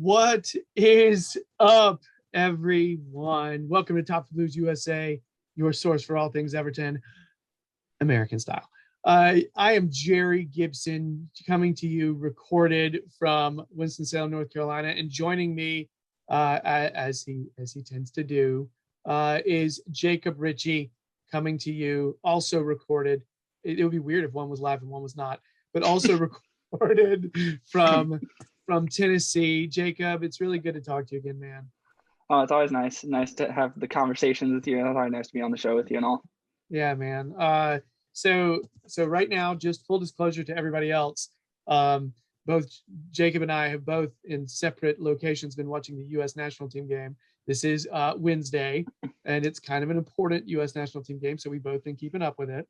What is up, everyone? Welcome to Toffee Blues USA, your source for all things Everton, American style. I am Gerry Gibson, coming to you recorded from Winston-Salem, North Carolina, and joining me, as he tends to do, is Jacob Ritchie, coming to you, also recorded. It would be weird if one was live and one was not, but also recorded from Tennessee. Jacob, it's really good to talk to you again, man. Oh, it's always nice to have the conversations with you. It's always nice to be on the show with you and all. Yeah, man. So right now, just full disclosure to everybody else, both Jacob and I have both in separate locations been watching the U.S. national team game. This is Wednesday, and it's kind of an important U.S. national team game, so we both been keeping up with it.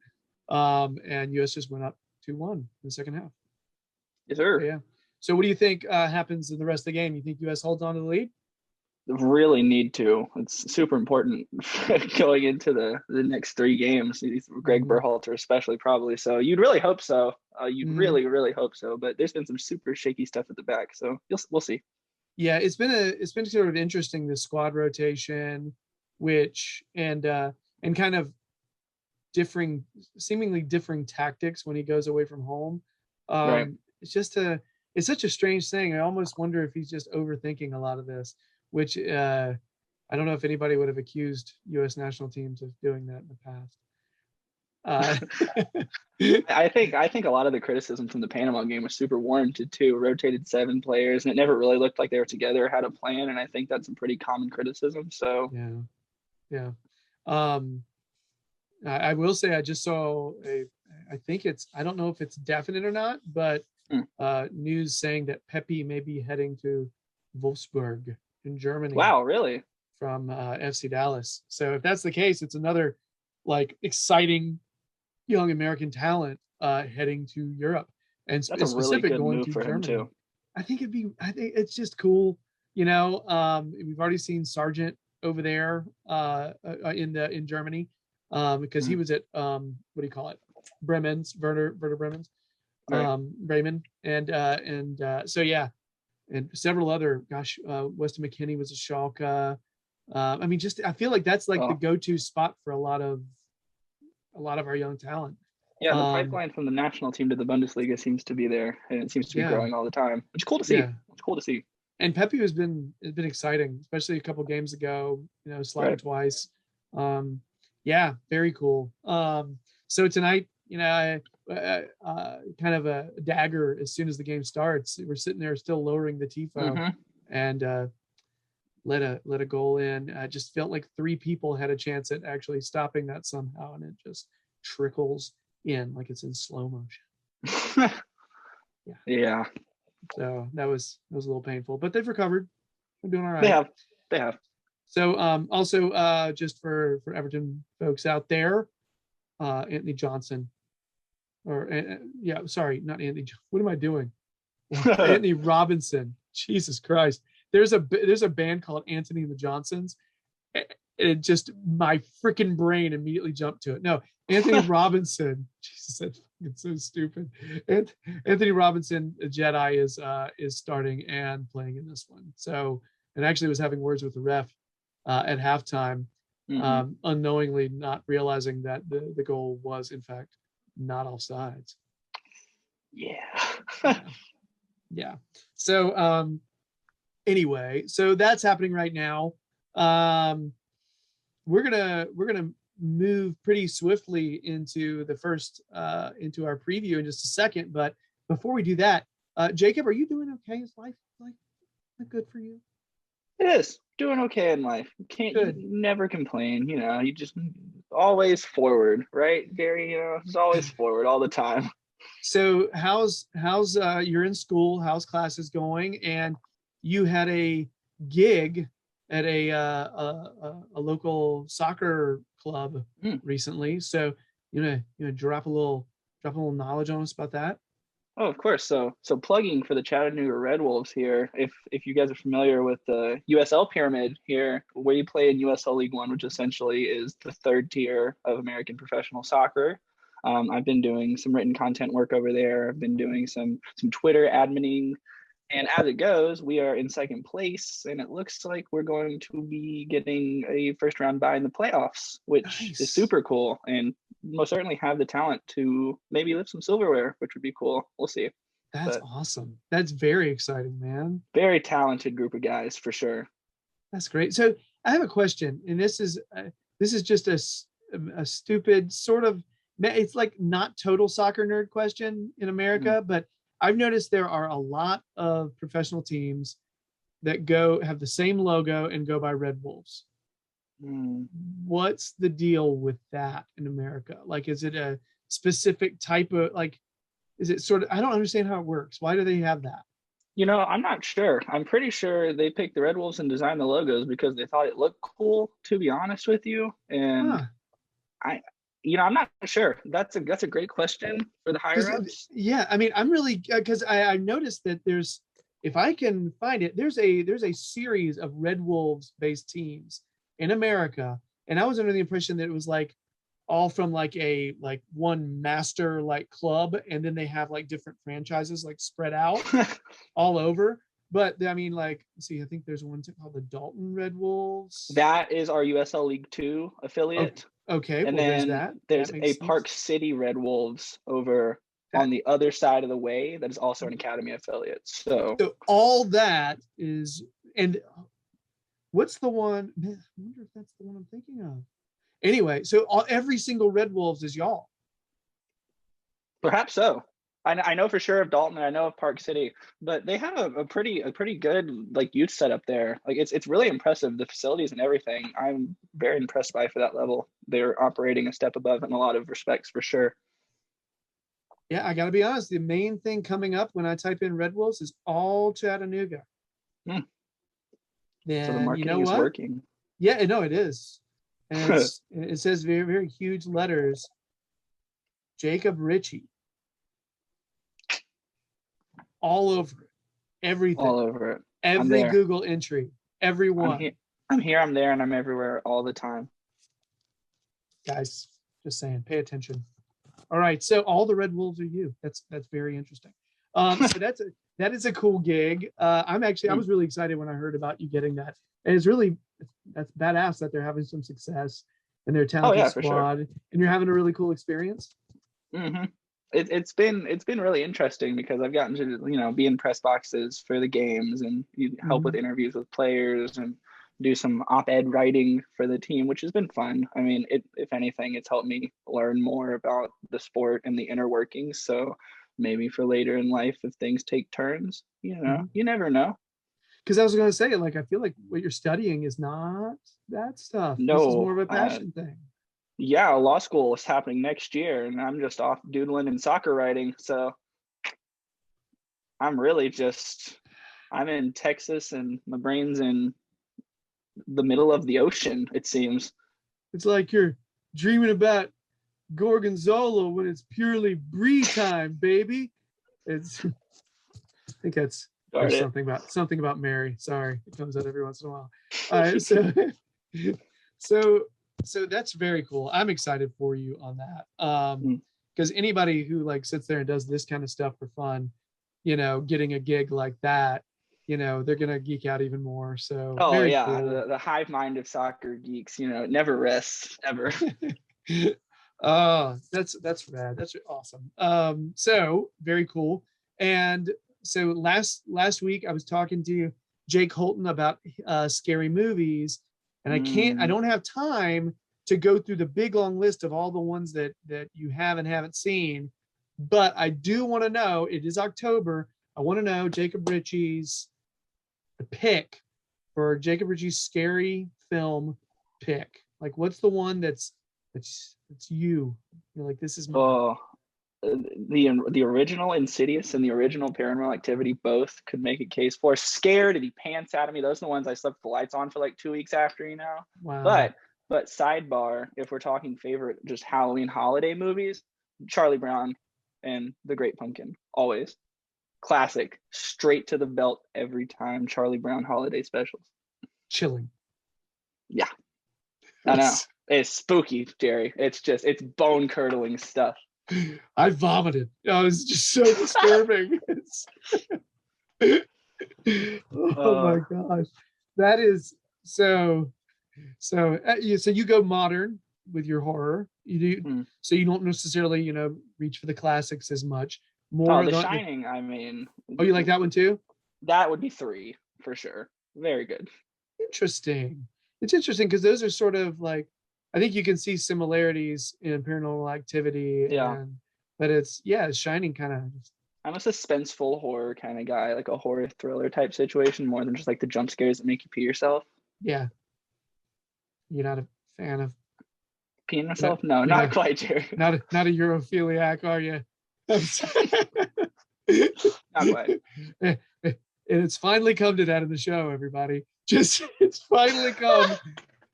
And U.S. just went up 2-1 in the second half. Yes, sir. So, yeah. So what do you think happens in the rest of the game? You think U.S. holds on to the lead? Really need to. It's super important going into the next three games. Greg Berhalter especially, probably. So you'd really hope so. Really hope so. But there's been some super shaky stuff at the back, so we'll see. Yeah, it's been sort of interesting, this squad rotation, which and kind of seemingly differing tactics when he goes away from home. Right. It's such a strange thing. I almost wonder if he's just overthinking a lot of this, which I don't know if anybody would have accused U.S. national teams of doing that in the past. I think a lot of the criticism from the Panama game was super warranted too. Rotated 7 players, and it never really looked like they were together, had a plan, and I think that's a pretty common criticism. So yeah. I will say I just saw I don't know if it's definite or not, but news saying that Pepe may be heading to Wolfsburg in Germany. Wow, really? From FC Dallas. So if that's the case, it's another exciting young American talent heading to Europe, and that's a really good going move to for Germany. Him too. I think it's just cool. We've already seen Sargent over there in Germany because he was at what do you call it? Werder Bremen's. Bremen and so yeah, and several other. Weston McKennie was a Schalke. I feel like that's the go-to spot for a lot of our young talent. Yeah, the pipeline from the national team to the Bundesliga seems to be there, and it seems to be growing all the time, which is cool to see. Yeah. It's cool to see. And Pepe has been exciting, especially a couple games ago. Slotted twice. Yeah, very cool. So tonight, kind of a dagger as soon as the game starts. We're sitting there still lowering the tifo, and let a goal in. I just felt like 3 people had a chance at actually stopping that somehow, and it just trickles in like it's in slow motion. Yeah. So that was a little painful, but they've recovered. They're doing all right. They have. So also just for Everton folks out there, Anthony Johnson. Sorry, not Anthony. What am I doing? Anthony Robinson. Jesus Christ. There's a band called Anthony and the Johnsons. It just, my freaking brain immediately jumped to it. No, Anthony Robinson. Jesus, that's so stupid. Anthony Robinson, a Jedi, is starting and playing in this one. So, and actually was having words with the ref at halftime, unknowingly not realizing that the goal was in fact not offsides. Yeah. So anyway, so that's happening right now. We're gonna move pretty swiftly into the first into our preview in just a second, but before we do that, Jacob, are you doing okay? Is life good for you? It is doing okay in life. You never complain. You just always forward, right, Gerry? It's always forward all the time. So how's you're in school? How's classes going? And you had a gig at a local soccer club recently. So you know drop a little knowledge on us about that. Oh, of course. So plugging for the Chattanooga Red Wolves here. If you guys are familiar with the USL pyramid here, we play in USL League One, which essentially is the 3rd tier of American professional soccer. I've been doing some written content work over there. I've been doing some Twitter adminning, And as it goes, we are in second place, and it looks like we're going to be getting a first round bye in the playoffs, which is super cool, and most certainly have the talent to maybe lift some silverware, which would be cool. We'll see. That's awesome. That's very exciting, man. Very talented group of guys for sure. That's great. So I have a question, and this is just a stupid sort of, it's like not total soccer nerd question in America, but I've noticed there are a lot of professional teams that have the same logo and go by Red Wolves. What's the deal with that in America? Like, is it a specific type of, like, is it sort of, I don't understand how it works. Why do they have that? I'm not sure. I'm pretty sure they picked the Red Wolves and designed the logos because they thought it looked cool, to be honest with you. And I'm not sure. That's a great question for the higher ups. Yeah, I mean, I'm really, because I noticed that there's, if I can find it, there's a series of Red Wolves based teams in America, and I was under the impression that it was like all from like one master like club, and then they have like different franchises like spread out all over. But I mean, like, see, I think there's one called the Dalton Red Wolves. That is our USL League 2 affiliate. Okay, and then there's a Park City Red Wolves over on the other side of the way that is also an academy affiliate. So all that is, and what's the one? I wonder if that's the one I'm thinking of. Anyway, so every single Red Wolves is y'all. Perhaps so. I know for sure of Dalton, and I know of Park City, but they have a pretty good like youth setup there. Like it's really impressive, the facilities and everything. I'm very impressed by for that level. They're operating a step above in a lot of respects for sure. Yeah, I got to be honest. The main thing coming up when I type in Red Wolves is all Chattanooga. So the marketing is working. Yeah, no, it is. And it says very, very huge letters, Jacob Ritchie. All over it. Everything. All over it. Every Google entry. Everyone. I'm here, I'm there, and I'm everywhere all the time. Guys, just saying, pay attention. All right, so all the Red Wolves are you. That's very interesting. So that is a cool gig. I was really excited when I heard about you getting that. And that's badass that they're having some success and they're a talented squad, and you're having a really cool experience. Mm-hmm. It's been really interesting because I've gotten to be in press boxes for the games and help with interviews with players and do some op-ed writing for the team, which has been fun. I mean, if anything, it's helped me learn more about the sport and the inner workings. So maybe for later in life, if things take turns, you never know. Because I was going to say, like, I feel like what you're studying is not that stuff. No, this is more of a passion thing. Yeah, law school is happening next year, and I'm just off doodling and soccer writing. So I'm really I'm in Texas, and my brain's in the middle of the ocean, it seems. It's like you're dreaming about Gorgonzola when it's purely brie time, baby. I think there's something about Mary. Sorry, it comes out every once in a while. All right, so that's very cool. I'm excited for you on that. Because anybody who like sits there and does this kind of stuff for fun, getting a gig like that, they're gonna geek out even more. So cool. The hive mind of soccer geeks, it never rests ever. Oh, that's rad. That's awesome. So very cool. And so last week I was talking to Jake Holton about scary movies, and I don't have time to go through the big long list of all the ones that you haven't seen, but I do want to know, it is October. I want to know Jacob Ritchie's pick for Jacob Ritchie's scary film pick. Like, what's the one that's you? You're like, this is my the original Insidious and the original Paranormal Activity both could make a case for. Scared to be pants out of me. Those are the ones I slept the lights on for like 2 weeks after, Wow. But sidebar, if we're talking favorite just Halloween holiday movies, Charlie Brown and The Great Pumpkin, always classic, straight to the belt every time. Charlie Brown holiday specials. Chilling. Yeah, I know. It's spooky, Gerry. It's bone curdling stuff. I vomited. It was just so disturbing. Oh my gosh, that is so. So you go modern with your horror. You do so you don't necessarily reach for the classics as much. More The Shining. I mean, oh, you like that one too? That would be 3 for sure. Very good. Interesting. It's interesting because those are sort of like, I think you can see similarities in Paranormal Activity, but it's Shining kind of. I'm a suspenseful horror kind of guy, like a horror thriller type situation, more than just like the jump scares that make you pee yourself. Yeah. You're not a fan of peeing myself? No, not quite, Gerry. Not a Europhiliac, are you? Not quite. And it's finally come to that in the show, everybody. It's finally come.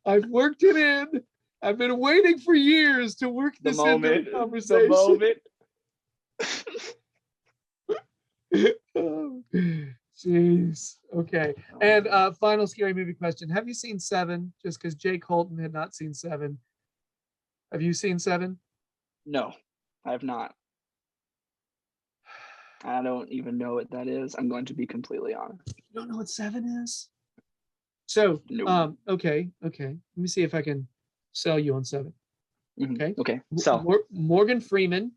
I've worked it in. I've been waiting for years to work this into the conversation. The moment. Oh, jeez. Okay. And final scary movie question. Have you seen Seven? Just because Jake Holton had not seen Seven. Have you seen Seven? No, I have not. I don't even know what that is. I'm going to be completely honest. You don't know what Seven is? So, no. Okay. Let me see if I can sell you on Seven. Mm-hmm. Okay. Sell. Morgan Freeman.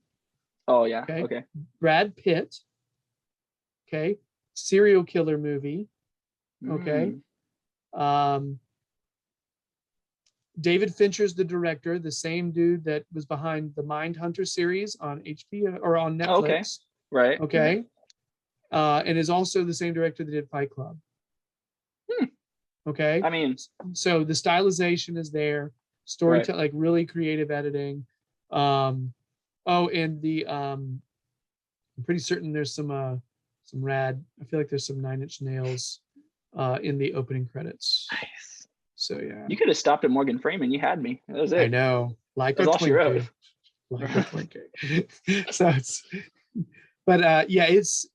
Oh yeah. Okay. Brad Pitt. Okay. Serial killer movie. Okay. David Fincher's the director, the same dude that was behind the Mindhunter series on HBO or on Netflix. Okay. Right. Okay. And is also the same director that did Fight Club. Okay. I mean, so the stylization is there, storytelling, like really creative editing. And the I'm pretty certain there's some rad. I feel like there's some 9 Inch Nails in the opening credits. Nice. So yeah. You could have stopped at Morgan Freeman. You had me. That was it. I know. Like a Twinkie. Like a Twinkie. So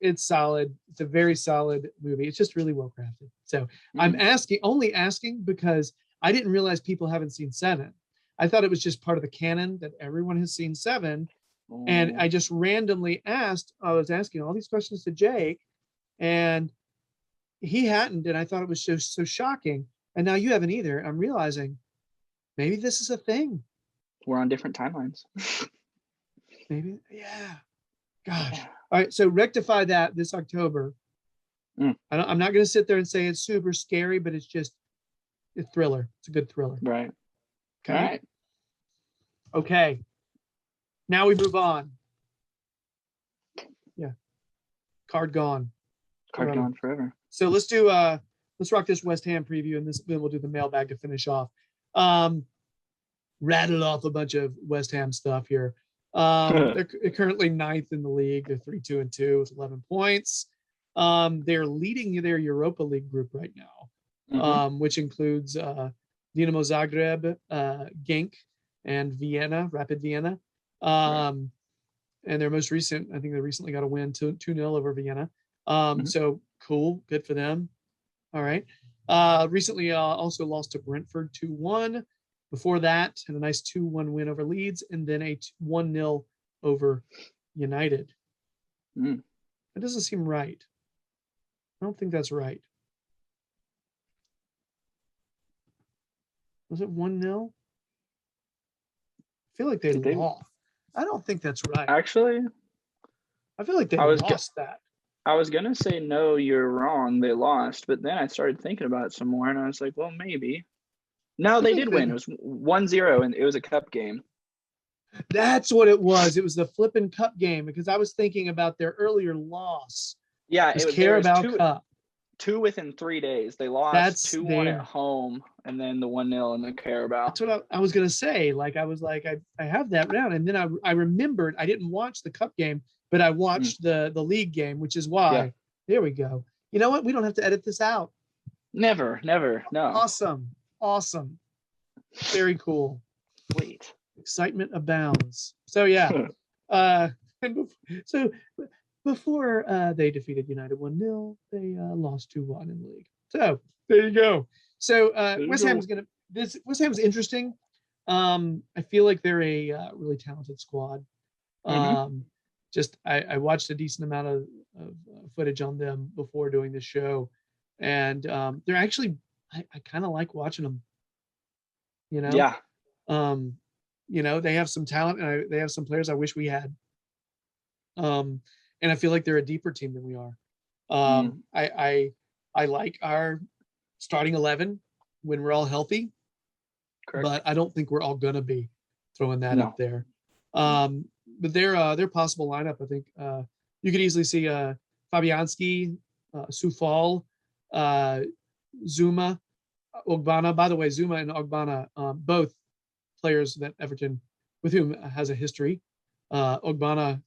it's solid. It's a very solid movie. It's just really well crafted. So I'm only asking because I didn't realize people haven't seen Seven. I thought it was just part of the canon that everyone has seen Seven. And I just randomly asked, I was asking all these questions to Jake and he hadn't. And I thought it was so shocking. And now you haven't either. I'm realizing maybe this is a thing. We're on different timelines. Maybe. Yeah. Gosh. Yeah. All right. So rectify that this October. I'm not going to sit there and say it's super scary, but it's just a thriller. It's a good thriller. Right. Okay. All right. Okay. Now we move on. Yeah. Card gone. Card gone forever. So let's rock this West Ham preview, and then we'll do the mailbag to finish off. Rattle off a bunch of West Ham stuff here. They're currently 9th in the league. They're 3-2-2 with 11 points. They're leading their Europa League group right now, which includes Dinamo Zagreb, Genk, and Vienna, Rapid Vienna. And their most recent, I think they recently got a win 2-0 over Vienna. So cool, good for them. All right. Recently also lost to Brentford 2-1. Before that, had a nice 2-1 win over Leeds, and then a 1-0 over United. That doesn't seem right. I don't think that's right. Was it 1-0? I feel like they lost. I don't think that's right. Actually, I feel like they lost that. I was going to say, no, you're wrong. They lost. But then I started thinking about it some more, and I was like, well, maybe. No, they did win. It was 1-0, and it was a cup game. That's what it was. It was the flipping cup game, because I was thinking about their earlier loss. Yeah, it was Carabao Cup. 2 within 3 days. They lost 2-1 at home, and then the 1-0 in the Carabao. That's what I was going to say. Like, I was like, I have that round. And then I remembered I didn't watch the cup game, but I watched the league game, which is why. There we go. You know what? We don't have to edit this out. Never. No. Awesome. Very cool. Sweet. Excitement abounds. So yeah. So before they defeated United 1-0, they lost 2-1 in the league. So there you go. So West Ham's interesting. I feel like they're a really talented squad. I watched a decent amount of footage on them before doing the show, and they're actually I kind of like watching them. You know, Yeah. They have some talent, and they have some players I wish we had. And I feel like they're a deeper team than we are. I like our starting 11 when we're all healthy, Correct. but I don't think we're all gonna be throwing that No. up there. But their possible lineup, I think you could easily see Fabianski, Sufal, Zuma, Ogbonna. By the way, Zuma and Ogbonna, both players that Everton, with whom has a history. Ogbonna,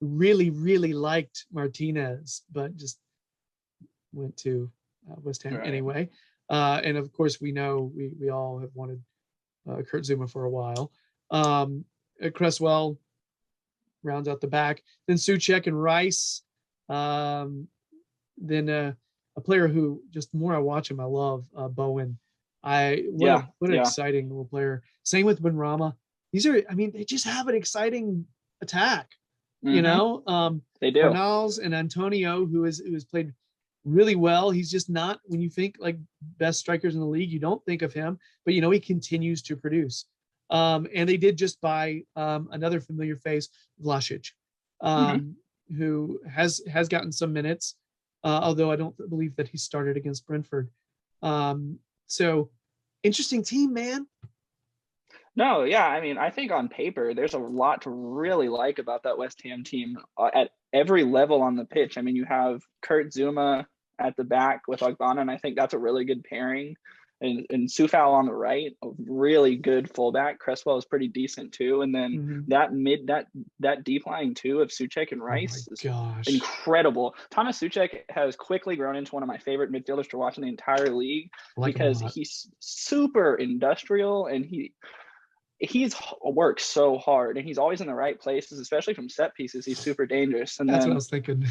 really, really liked Martinez, but just went to West Ham anyway. And of course, we know we all have wanted Kurt Zuma for a while. Cresswell rounds out the back. Then Souček and Rice. Then a player who just more I watch him, I love Bowen. What an exciting little player. Same with Benrahma. They just have an exciting attack. They do. Bernals and Antonio, who has played really well. He's just not, when you think like best strikers in the league, you don't think of him, but he continues to produce. And they did just buy another familiar face, Vlasic, who has gotten some minutes, although I don't believe that he started against Brentford. So interesting team, man. No, yeah. I think on paper, there's a lot to really like about that West Ham team at every level on the pitch. You have Kurt Zuma at the back with Ogbonna, and I think that's a really good pairing. And Sufal on the right, a really good fullback. Cresswell is pretty decent too. And then that deep line too of Souček and Rice is incredible. Thomas Souček has quickly grown into one of my favorite midfielders to watch in the entire league because he's super industrial and he's worked so hard and he's always in the right places, especially from set pieces. He's super dangerous. And that's what I was thinking.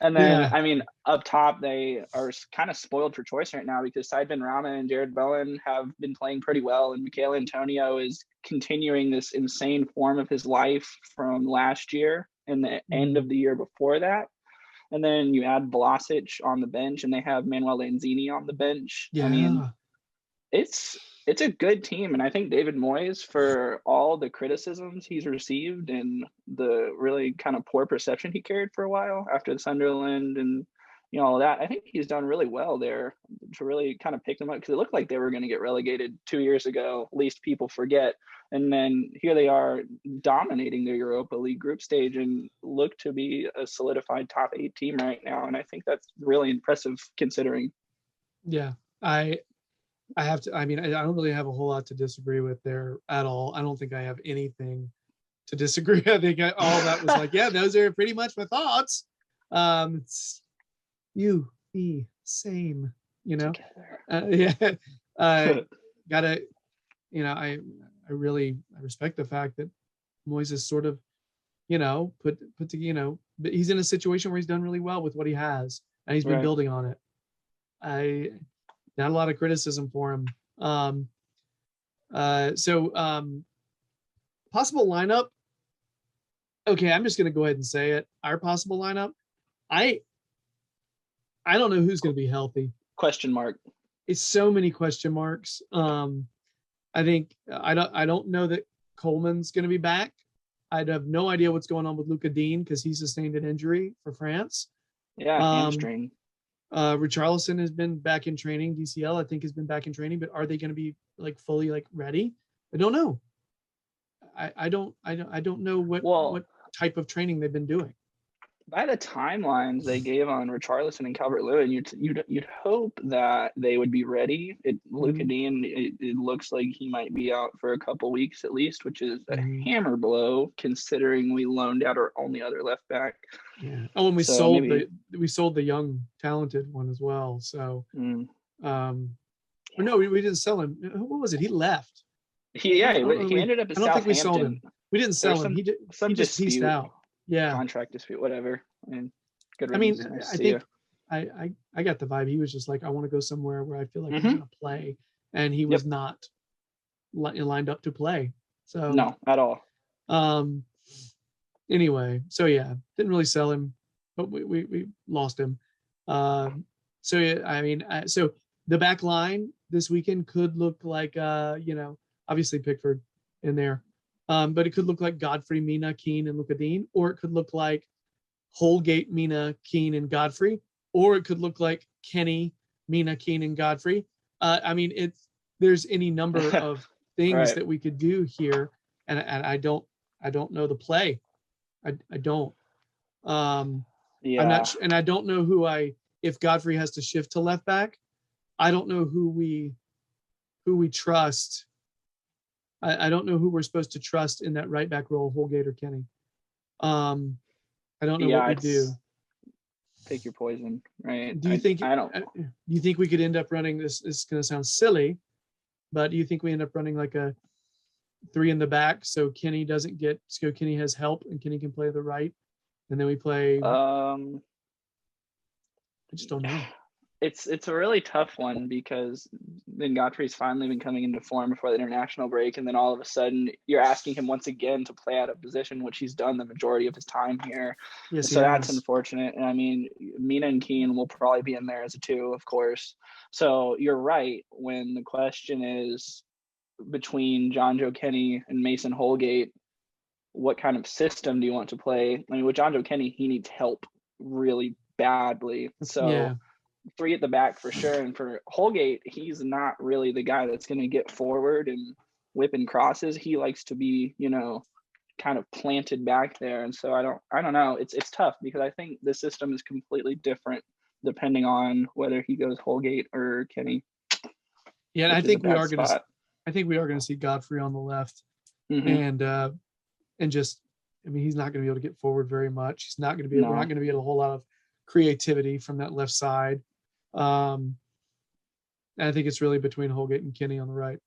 And then, up top, they are kind of spoiled for choice right now because Said Benrahma and Jared Bowen have been playing pretty well. And Mikel Antonio is continuing this insane form of his life from last year and the end of the year before that. And then you add Vlasic on the bench and they have Manuel Lanzini on the bench. Yeah. It's a good team. And I think David Moyes, for all the criticisms he's received and the really kind of poor perception he carried for a while after the Sunderland and, all that, I think he's done really well there to really kind of pick them up because it looked like they were going to get relegated 2 years ago, least people forget. And then here they are dominating their Europa League group stage and look to be a solidified top 8 team right now. And I think that's really impressive considering. Yeah, I have to, I don't really have a whole lot to disagree with there at all. I don't think I have anything to disagree. I think all that was like, yeah, those are pretty much my thoughts. It's same, Together. Gotta, I respect the fact that Moyes is sort of, put to, but he's in a situation where he's done really well with what he has and he's been building on it. Not a lot of criticism for him. So possible lineup. Okay, I'm just going to go ahead and say it. Our possible lineup. I don't know who's going to be healthy. Question mark. It's so many question marks. I think I don't know that Coleman's going to be back. I'd have no idea what's going on with Luca Dean because he sustained an injury for France. Yeah, hamstring. Richarlison has been back in training. DCL, I think, has been back in training, but are they going to be fully ready? I don't know. I don't know what type of training they've been doing. By the timelines they gave on Richarlison and Calvert-Lewin, you'd hope that they would be ready. Luca Dean, it looks like he might be out for a couple weeks at least, which is a hammer blow considering we loaned out our only other left back. Yeah. Oh, and we sold the young talented one as well. So, no, we didn't sell him. What was it? He left. He ended up at Southampton. I don't think we sold him. We didn't sell him. He just pieced out. Yeah, contract dispute, whatever. And good. I think I got the vibe he was just like, I want to go somewhere where I feel like I'm going to play, and he was not lined up to play. So no, at all. anyway, so yeah, didn't really sell him, but we lost him. So yeah, I mean, so the back line this weekend could look like obviously Pickford in there, but it could look like Godfrey, Mina, Keane, and Lucadine, or it could look like Holgate, Mina, Keane, and Godfrey, or it could look like Kenny, Mina, Keane, and Godfrey. I mean, there's any number of things Right. that we could do here, and I don't know the play. I don't. I'm Yeah. not, and I don't know if Godfrey has to shift to left back. I don't know who we trust. I don't know who we're supposed to trust in that right back role, Holgate or Kenny. I don't know what we do. Pick your poison, right? Do you think? I don't. Do you think we could end up running this? It's going to sound silly, but do you think we end up running like a 3 in the back so Kenny doesn't get? So Kenny has help and Kenny can play the right, and then we play. I just don't know. It's a really tough one because then Godfrey's finally been coming into form before the international break, and then all of a sudden you're asking him once again to play out of position, which he's done the majority of his time here. Yes, so that's unfortunate. And I mean, Mina and Keane will probably be in there as a 2, of course. So you're right when the question is between John Joe Kenny and Mason Holgate, what kind of system do you want to play? I mean, with John Joe Kenny, he needs help really badly. So. Yeah. 3 at the back for sure. And for Holgate, he's not really the guy that's going to get forward and whipping crosses. He likes to be, kind of planted back there. And so I don't know. It's tough because I think the system is completely different depending on whether he goes Holgate or Kenny. Yeah, and I think we are going to see Godfrey on the left, and just, I mean, he's not going to be able to get forward very much. He's not going to be. We're not going to be able a whole lot of creativity from that left side. And I think it's really between Holgate and Kenny on the right.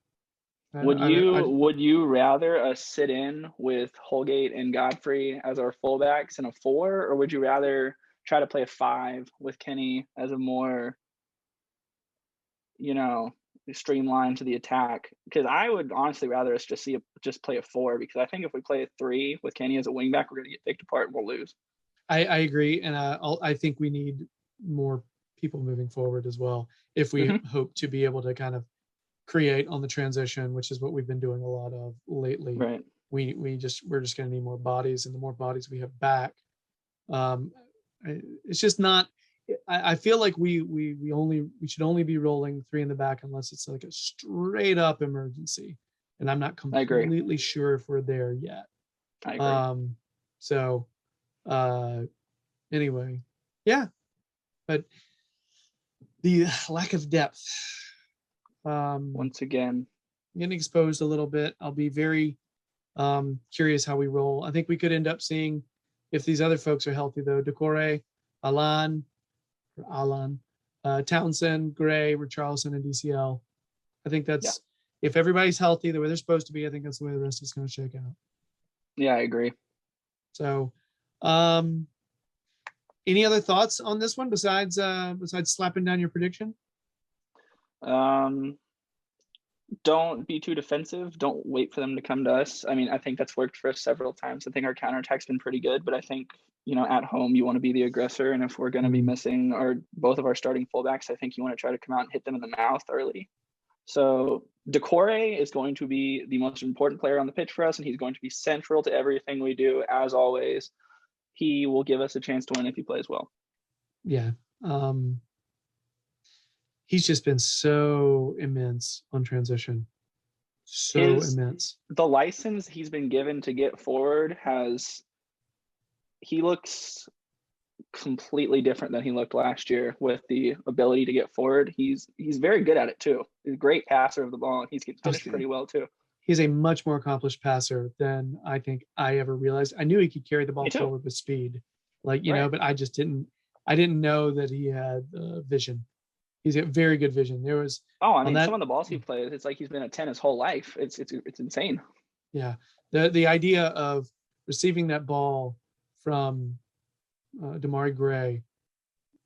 Would you rather us sit in with Holgate and Godfrey as our fullbacks in a 4, or would you rather try to play a 5 with Kenny as a more, streamlined to the attack? Because I would honestly rather us just play a 4, because I think if we play a 3 with Kenny as a wingback, we're going to get picked apart and we'll lose. I agree, and I think we need more people moving forward as well if we hope to be able to kind of create on the transition, which is what we've been doing a lot of lately. Right. We're just going to need more bodies, and the more bodies we have back, it's just not. I feel like we should only be rolling 3 in the back unless it's like a straight up emergency, and I'm not completely sure if we're there yet. I agree. So. Anyway, yeah, but the lack of depth, once again, getting exposed a little bit. I'll be very curious how we roll. I think we could end up seeing, if these other folks are healthy though, Decore, Alan, Townsend, Gray, Richarlison, and DCL. I think that's if everybody's healthy the way they're supposed to be, I think that's the way the rest is going to shake out. Yeah, I agree. So any other thoughts on this one besides slapping down your prediction? Don't be too defensive. Don't wait for them to come to us. I mean, I think that's worked for us several times. I think our counterattack's been pretty good, but I think, at home you want to be the aggressor, and if we're going to be missing both of our starting fullbacks, I think you want to try to come out and hit them in the mouth early. So Decore is going to be the most important player on the pitch for us, and he's going to be central to everything we do, as always. He will give us a chance to win if he plays well. Yeah. He's just been so immense on transition. Immense. The license he's been given to get forward he looks completely different than he looked last year with the ability to get forward. He's very good at it too. He's a great passer of the ball, and he's finished pretty well too. He's a much more accomplished passer than I think I ever realized. I knew he could carry the ball forward with speed, but I just didn't know that he had vision. He's got very good vision. There was some of the balls he plays, it's like he's been a 10 his whole life. It's insane. Yeah. The idea of receiving that ball from DeAndre Gray,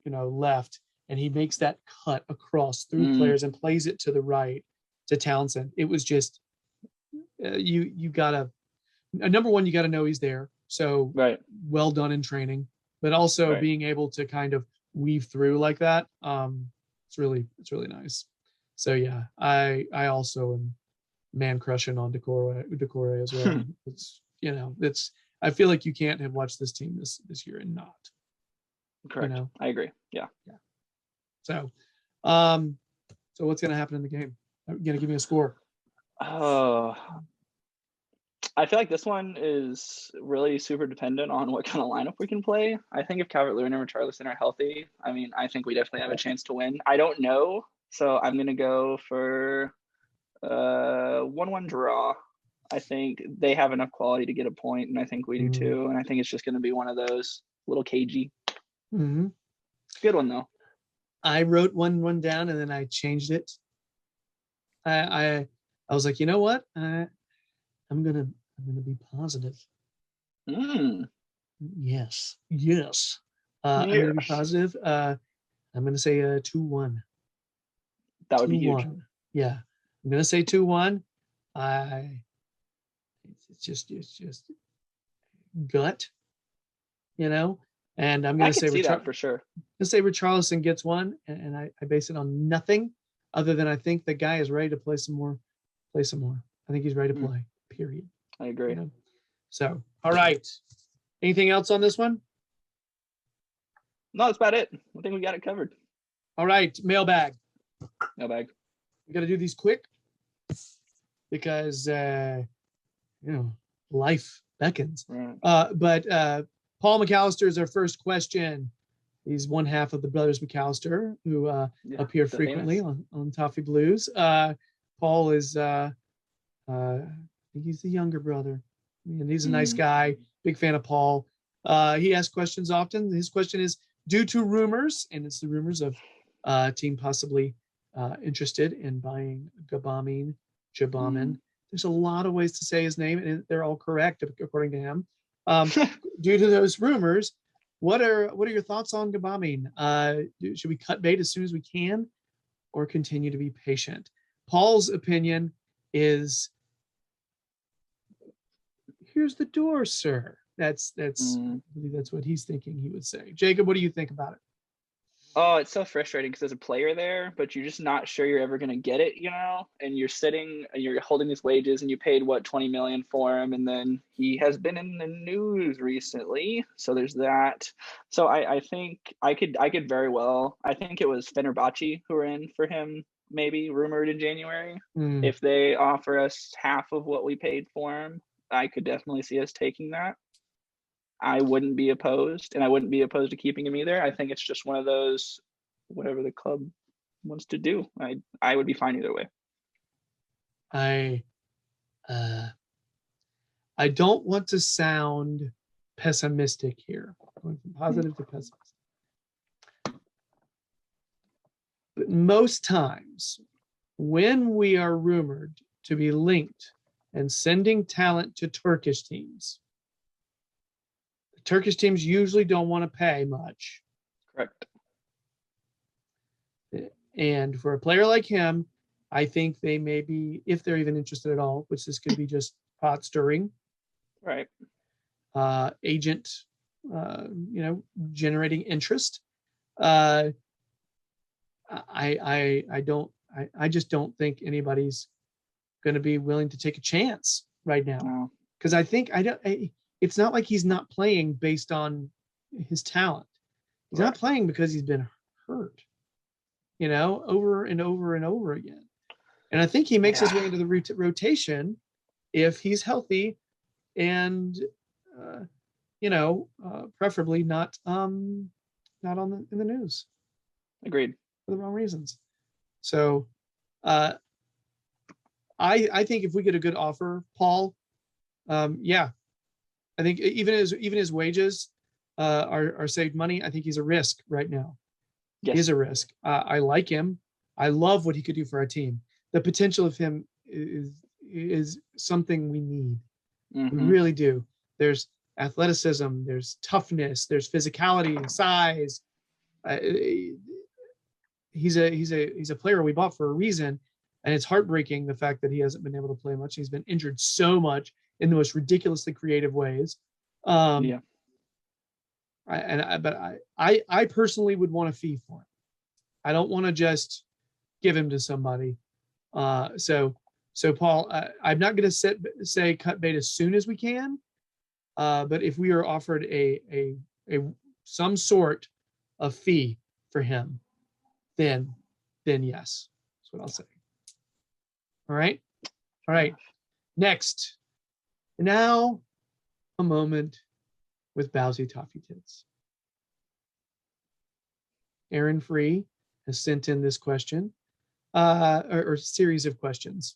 left, and he makes that cut across through players and plays it to the right to Townsend. It was just you gotta number one, you gotta know he's there. So Right. well done in training, but also Right. being able to kind of weave through like that. It's really nice. So yeah, I also am man crushing on Decore as well. It's, it's, I feel like you can't have watched this team this year and not, Correct. I agree. Yeah. Yeah. So, so what's going to happen in the game? Are you going to give me a score? Oh, I feel like this one is really super dependent on what kind of lineup we can play. I think if Calvert-Lewin and Richarlison are healthy, I mean, I think we definitely have a chance to win. I don't know, so I'm going to go for 1-1 draw. I think they have enough quality to get a point, and I think we do too. And I think it's just going to be one of those little cagey. Mm-hmm. Good one though. I wrote 1-1 down and then I changed it. I was like, you know what? I'm gonna be positive. Yes. I'm gonna be positive. I'm gonna say 2-1. That would be huge. Yeah, I'm gonna say 2-1. It's just gut, and I'm gonna say that for sure. Let's say Richarlison gets one, and I base it on nothing other than I think the guy is ready to play some more. I think he's ready to play. Period. I agree. So, all right. Anything else on this one? No, that's about it. I think we got it covered. All right, mailbag. We got to do these quick because life beckons. Right. But Paul McAllister is our first question. He's one half of the brothers McAllister who appear frequently on Toffee Blues. Paul is, I think he's the younger brother. And he's a nice guy. Big fan of Paul. He asks questions often. His question is, due to rumors, and it's the rumors of team possibly interested in buying Jabamin. There's a lot of ways to say his name, and they're all correct according to him. Due to those rumors, what are your thoughts on Jabamin? Should we cut bait as soon as we can, or continue to be patient? Paul's opinion is, here's the door, sir. That's I believe that's what he's thinking he would say. Jacob, what do you think about it? Oh, it's so frustrating because there's a player there, but you're just not sure you're ever going to get it, and you're sitting and you're holding his wages and you paid $20 million for him. And then he has been in the news recently. So there's that. So I think I could very well, I think it was Fenerbahce who were in for him, maybe rumored in January. If they offer us half of what we paid for him, I could definitely see us taking that. I wouldn't be opposed, and I wouldn't be opposed to keeping him either. I think it's just one of those, whatever the club wants to do. I would be fine either way. I don't want to sound pessimistic here. Going from positive to pessimistic. But most times, when we are rumored to be linked and sending talent to Turkish teams, Turkish teams usually don't want to pay much. Correct. And for a player like him, I think they may be, if they're even interested at all, which this could be just pot stirring. Right. Agent, generating interest. I just don't think anybody's going to be willing to take a chance right now. Because I think it's not like he's not playing based on his talent. He's not playing because he's been hurt, over and over and over again. And I think he makes his way into the rotation if he's healthy and, preferably not in the news. Agreed. For the wrong reasons. So I think if we get a good offer, Paul, I think even his wages are saved money. I think he's a risk right now. Yes. He's a risk. I like him. I love what he could do for our team. The potential of him is something we need. We really do. There's athleticism. There's toughness. There's physicality, size. He's a player we bought for a reason, and it's heartbreaking the fact that he hasn't been able to play much. He's been injured so much in the most ridiculously creative ways. Yeah. I personally would want a fee for him. I don't want to just give him to somebody. So Paul, I'm not going to say cut bait as soon as we can. But if we are offered a some sort of fee for him, then yes, that's what I'll say. All right. Next, now a moment with Bowsy Toffee Tits. Aaron Free has sent in this question, or series of questions.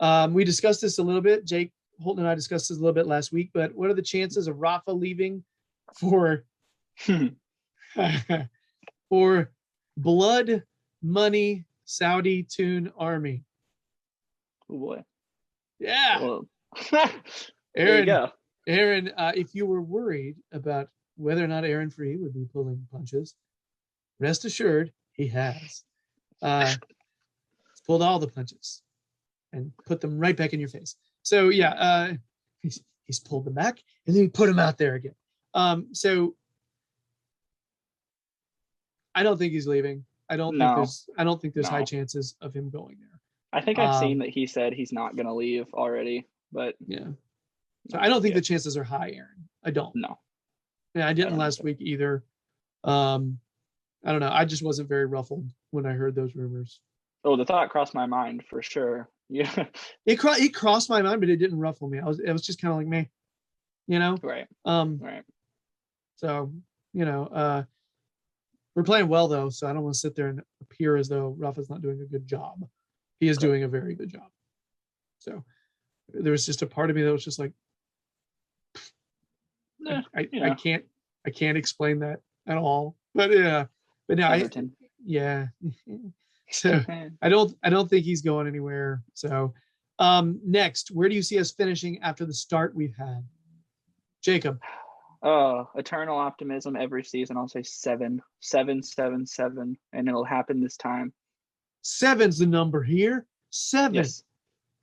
We discussed this a little bit. Jake Holton and I discussed this a little bit last week, but what are the chances of Rafa leaving for for blood money Saudi Toon Army? Oh boy. Yeah. Well, Aaron, there you go. Aaron, if you were worried about whether or not Aaron Free would be pulling punches, rest assured he has. He's pulled all the punches and put them right back in your face. So yeah, he's pulled them back and then he put them out there again. So I don't think he's leaving. I don't think there's high chances of him going there. I think I've seen that he said he's not going to leave already, but yeah. So I don't think the chances are high, Aaron. I don't. No. Yeah, I didn't last week either. I don't know. I just wasn't very ruffled when I heard those rumors. Oh, the thought crossed my mind for sure. Yeah. It crossed my mind, but it didn't ruffle me. It was just kind of like me, Right. Right. So, we're playing well though, so I don't want to sit there and appear as though Rafa's not doing a good job. He is doing a very good job. So there was just a part of me that was just like, I can't explain that at all. But yeah, but now Everton. So I don't think he's going anywhere. So next, where do you see us finishing after the start we've had? Jacob. Eternal optimism every season. I'll say 7, 7, 7, 7, and it'll happen this time. 7's the number here. 7. Yes.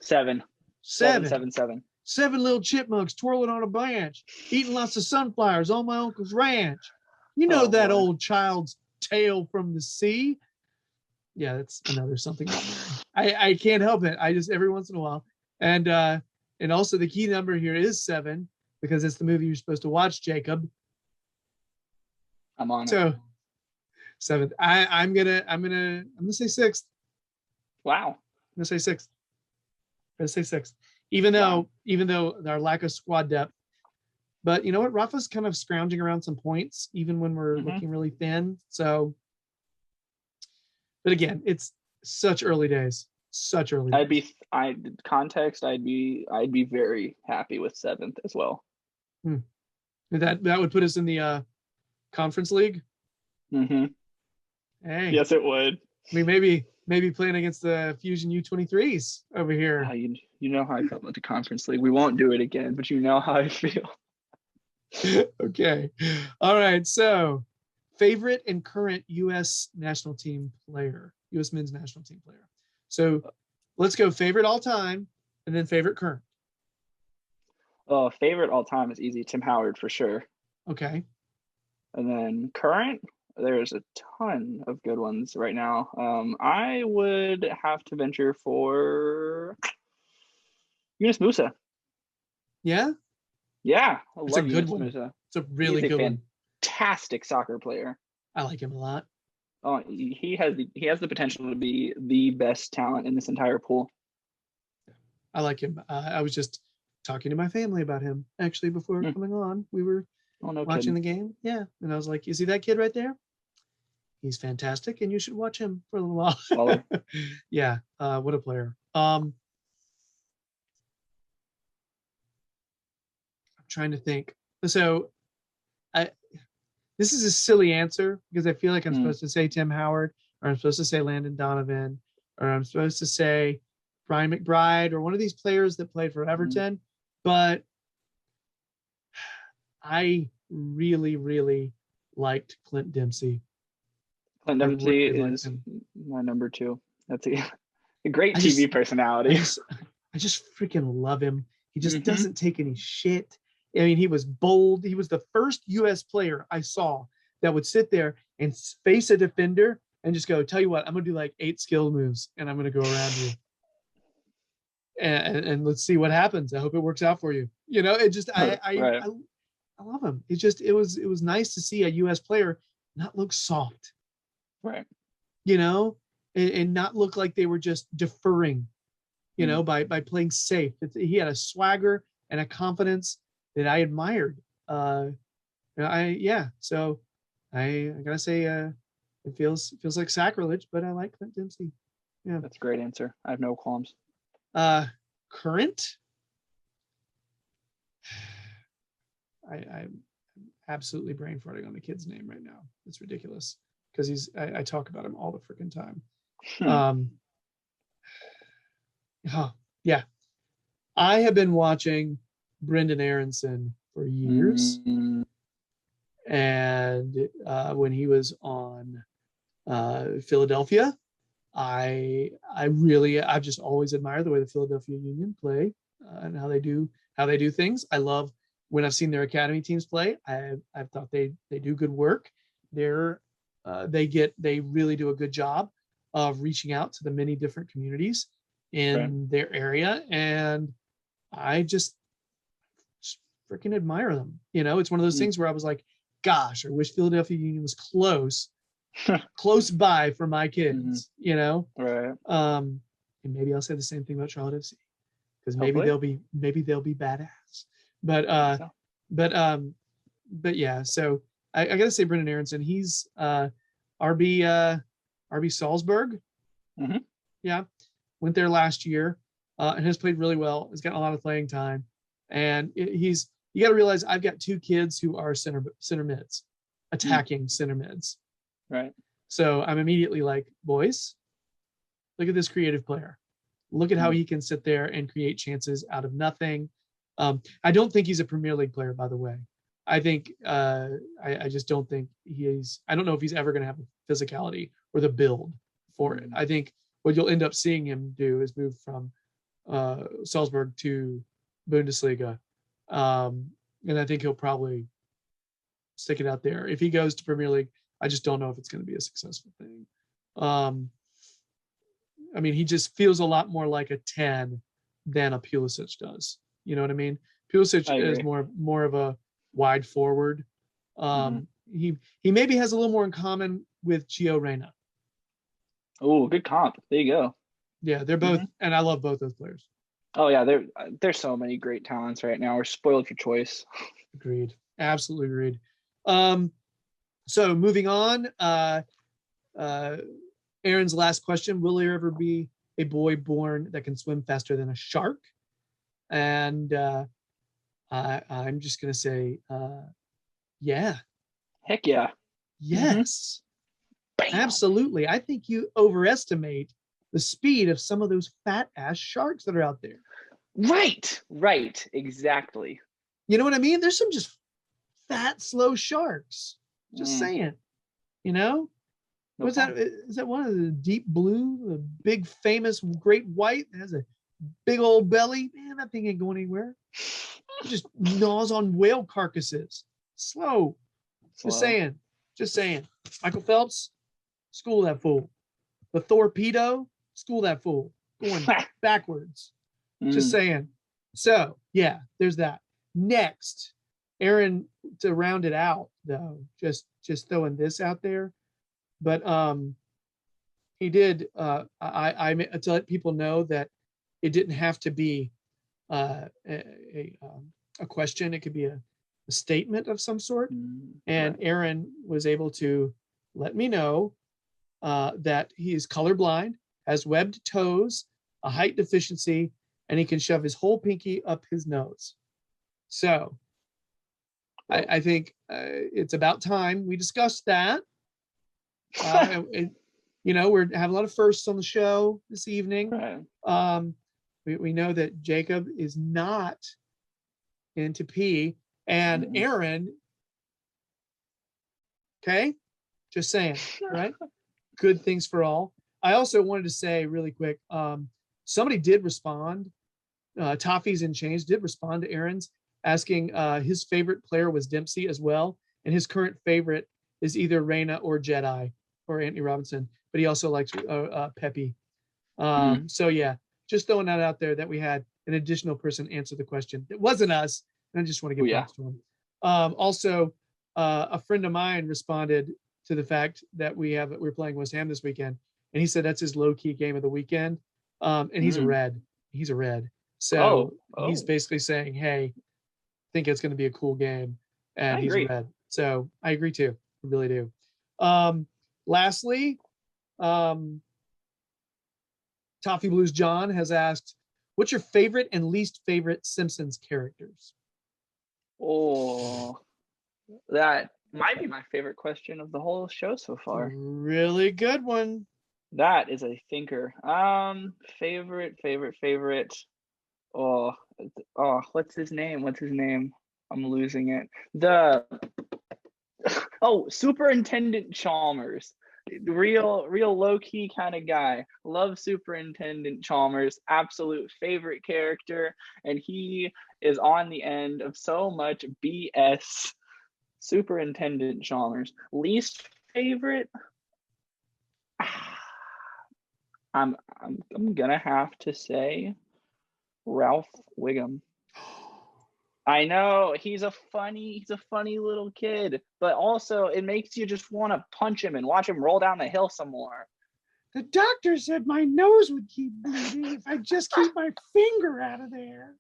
7. 7, 7, 7. 7 little chipmunks twirling on a branch, eating lots of sunflowers on my uncle's ranch. You know that old child's tale from the sea. Yeah, that's another something. I can't help it. I just every once in a while, and also the key number here is 7 because it's the movie you're supposed to watch, Jacob. I'm on it. So 7th. I'm gonna say 6th. Wow. I'm gonna say 6th. Even though our lack of squad depth, but you know what? Rafa's kind of scrounging around some points, even when we're looking really thin. So, but again, it's such early days. I'd be very happy with 7th as well. That would put us in the conference league. Hey. Yes, it would. I mean, maybe playing against the Fusion U23s over here. You know how I felt about the conference league. We won't do it again, but you know how I feel. Okay. All right. So, favorite and current U.S. national team player, U.S. men's national team player. So, let's go favorite all time and then favorite current. Favorite all time is easy. Tim Howard for sure. Okay. And then current, there's a ton of good ones right now. I would have to venture for Yunus Musa. Yeah? Yeah. It's a good one. Musa. It's a really good one. Fantastic soccer player. I like him a lot. Oh, he has the potential to be the best talent in this entire pool. I like him. I was just talking to my family about him actually before coming on. We were watching the game. Yeah. And I was like, you see that kid right there? He's fantastic and you should watch him for a little while. Yeah. What a player. I'm trying to think. So this is a silly answer because I feel like I'm supposed to say Tim Howard, or I'm supposed to say Landon Donovan, or I'm supposed to say Brian McBride, or one of these players that played for Everton. But I really, really liked Clint Dempsey. Clint Dempsey is my number 2. That's a great TV personality. I just freaking love him. He just doesn't take any shit. I mean, he was bold. He was the first U.S. player I saw that would sit there and face a defender and just go, tell you what, I'm going to do like 8 skill moves and I'm going to go around you. And let's see what happens. I hope it works out for you. You know, it just, Right. I love him. It was nice to see a U.S. player not look soft. Right. You know, and not look like they were just deferring, you know, by playing safe. He had a swagger and a confidence that I admired. So I gotta say, it feels like sacrilege, but I like Clint Dempsey. Yeah, that's a great answer. I have no qualms. Current. I'm absolutely brain farting on the kid's name right now. It's ridiculous because I talk about him all the freaking time. Yeah. I have been watching Brendan Aronson for years. And when he was on Philadelphia, I've just always admired the way the Philadelphia Union play and how they do things. I love when I've seen their academy teams play. I've thought they do good work. They really do a good job of reaching out to the many different communities in their area, and I just freaking admire them. You know, it's one of those things where I was like, gosh, I wish Philadelphia Union was close by for my kids, you know? Right. And maybe I'll say the same thing about Charlotte FC because maybe they'll be badass. But yeah, so I gotta say Brendan Aronson, he's RB Salzburg. Yeah. Went there last year and has played really well. Has gotten a lot of playing time. And you got to realize I've got 2 kids who are center mids, attacking center mids. Right. So I'm immediately like, boys, look at this creative player. Look at how he can sit there and create chances out of nothing. I don't think he's a Premier League player, by the way. I think I just don't think I don't know if he's ever going to have the physicality or the build for it. I think what you'll end up seeing him do is move from Salzburg to Bundesliga. And I think he'll probably stick it out there. If he goes to Premier League, I just don't know if it's going to be a successful thing. I mean, he just feels a lot more like a 10 than a Pulisic does. You know what I mean? Pulisic is more of a wide forward. He maybe has a little more in common with Gio Reyna. Oh, good comp. There you go. Yeah, they're both, and I love both those players. Oh yeah, there's so many great talents right now. We're spoiled for choice. Agreed. Absolutely agreed. So moving on, Aaron's last question: will there ever be a boy born that can swim faster than a shark? And I'm just gonna say, yeah. Heck yeah. Yes. Absolutely. I think you overestimate the speed of some of those fat ass sharks that are out there. Right. Exactly. You know what I mean? There's some just fat, slow sharks. Just saying. You know? What's that? Is that one of the deep blue, the big famous great white that has a big old belly? Man, that thing ain't going anywhere. It just gnaws on whale carcasses. Slow. Just saying. Michael Phelps, school that fool. The torpedo, school that fool. Going backwards. Just saying. So, yeah, there's that. Next, Aaron, to round it out, though, just throwing this out there. But he did, I to let people know that it didn't have to be a question. It could be a statement of some sort. And Aaron was able to let me know that he is colorblind, has webbed toes, a height deficiency, and he can shove his whole pinky up his nose. So I think it's about time we discussed that. You know, we're having a lot of firsts on the show this evening. We know that Jacob is not into pee, and Aaron, okay, just saying, right? Good things for all. I also wanted to say really quick, somebody did respond. Toffees and Chains did respond to Aaron's asking his favorite player was Dempsey as well, and his current favorite is either Reyna or Jedi or Anthony Robinson, but he also likes Pepe. So yeah, just throwing that out there that we had an additional person answer the question. It wasn't us, and I just want to give props to him. Also, a friend of mine responded to the fact that we're playing West Ham this weekend, and he said that's his low-key game of the weekend. And he's a red. He's a red. So he's basically saying, hey, I think it's going to be a cool game. And he's a red. So I agree too. I really do. Lastly, Toffee Blues John has asked, what's your favorite and least favorite Simpsons characters? Oh, that might be my favorite question of the whole show so far. Really good one. That is a thinker. Favorite. Oh, what's his name? I'm losing it. Superintendent Chalmers. Real low-key kind of guy. Love Superintendent Chalmers. Absolute favorite character. And he is on the end of so much BS. Superintendent Chalmers. Least favorite? I'm gonna have to say Ralph Wiggum. I know he's a funny little kid, but also it makes you just want to punch him and watch him roll down the hill some more. The doctor said my nose would keep bleeding if I just keep my finger out of there.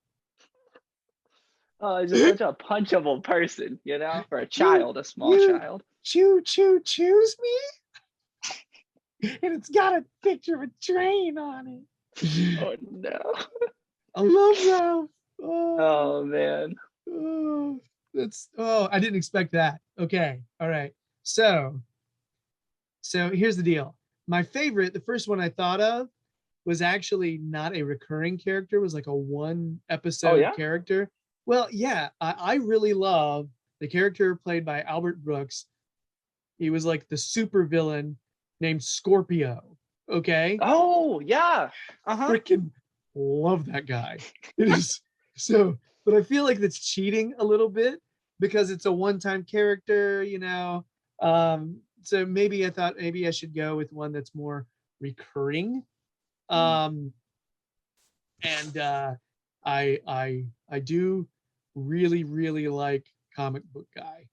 Oh, he's just such a punchable person, for a child, a small child. Choose me? And it's got a picture of a train on it. Oh no. I love Ralph. Oh man. I didn't expect that. Okay. All right. So here's the deal. My favorite, the first one I thought of was actually not a recurring character, it was like a one episode character. Well, yeah, I really love the character played by Albert Brooks. He was like the super villain named Scorpio. Okay. Oh yeah. Freaking love that guy. It is so, but I feel like that's cheating a little bit because it's a one-time character, so maybe I thought maybe I should go with one that's more recurring. And I do really like Comic Book Guy.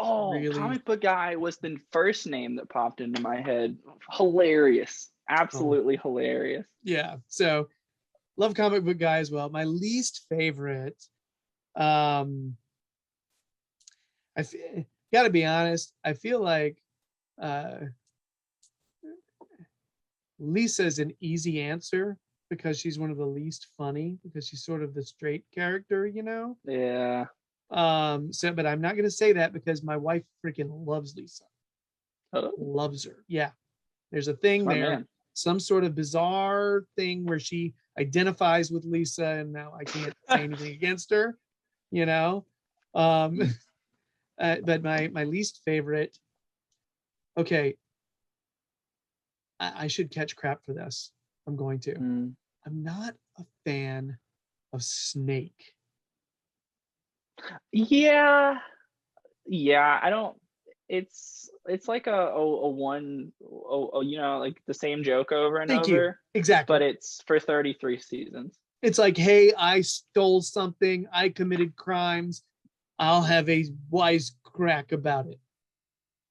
Oh, really? Comic Book Guy was the first name that popped into my head. Hilarious. Absolutely hilarious. Yeah. So love Comic Book Guy as well. My least favorite, I gotta be honest, I feel like Lisa's an easy answer because she's one of the least funny because she's sort of the straight character, Yeah. But I'm not gonna say that because my wife freaking loves Lisa. Loves her. Yeah. There's a thing there. Man. Some sort of bizarre thing where she identifies with Lisa, and now I can't say anything against her, but my least favorite. Okay, I should catch crap for this. I'm going to. I'm not a fan of Snake. Yeah. I don't. It's like a one, like the same joke over and Thank over. You. Exactly. But it's for 33 seasons. It's like, hey, I stole something. I committed crimes. I'll have a wise crack about it.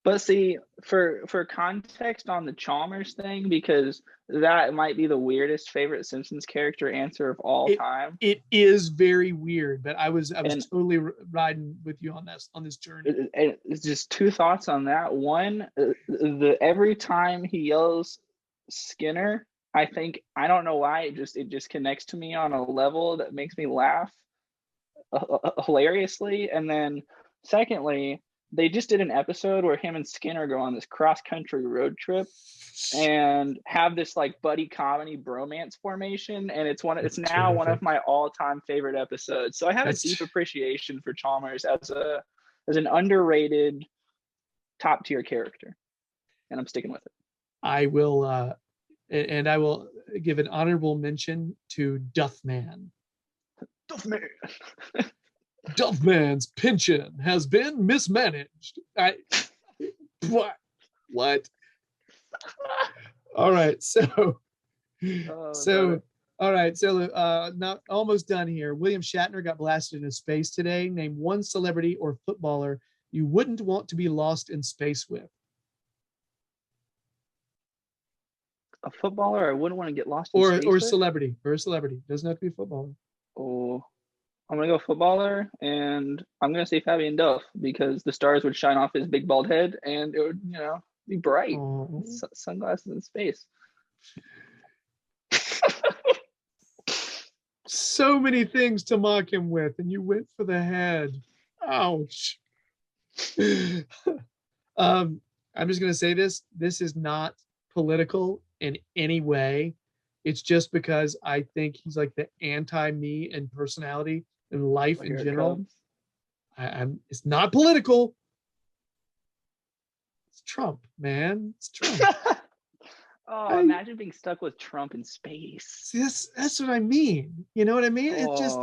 But see, for context on the Chalmers thing, because that might be the weirdest favorite Simpsons character answer of all time. It is very weird, but I was totally riding with you on this journey. It's just two thoughts on that. One, every time he yells Skinner, I don't know why, it just connects to me on a level that makes me laugh hilariously. And then secondly, they just did an episode where him and Skinner go on this cross-country road trip and have this like buddy comedy bromance formation, and it's now one of my all-time favorite episodes. So I have a deep appreciation for Chalmers as an underrated top-tier character, and I'm sticking with it. I will give an honorable mention to Duffman. Duffman. Duffman's pension has been mismanaged. What? All right, so Oh, all right, so not almost done here. William Shatner got blasted into space today. Name one celebrity or footballer you wouldn't want to be lost in space with. a footballer I wouldn't want to get lost in space Or with. celebrity. Or a celebrity. Doesn't have to be a footballer. Oh, I'm gonna go footballer, and I'm gonna say Fabian Duff because the stars would shine off his big bald head, and it would, be bright. Oh. Sunglasses in space. So many things to mock him with, and you went for the head. Ouch. I'm just gonna say this. This is not political in any way. It's just because I think he's like the anti-me and personality and life in general. It's not political. It's Trump, man. It's Trump. Imagine being stuck with Trump in space. That's what I mean. You know what I mean? It's just,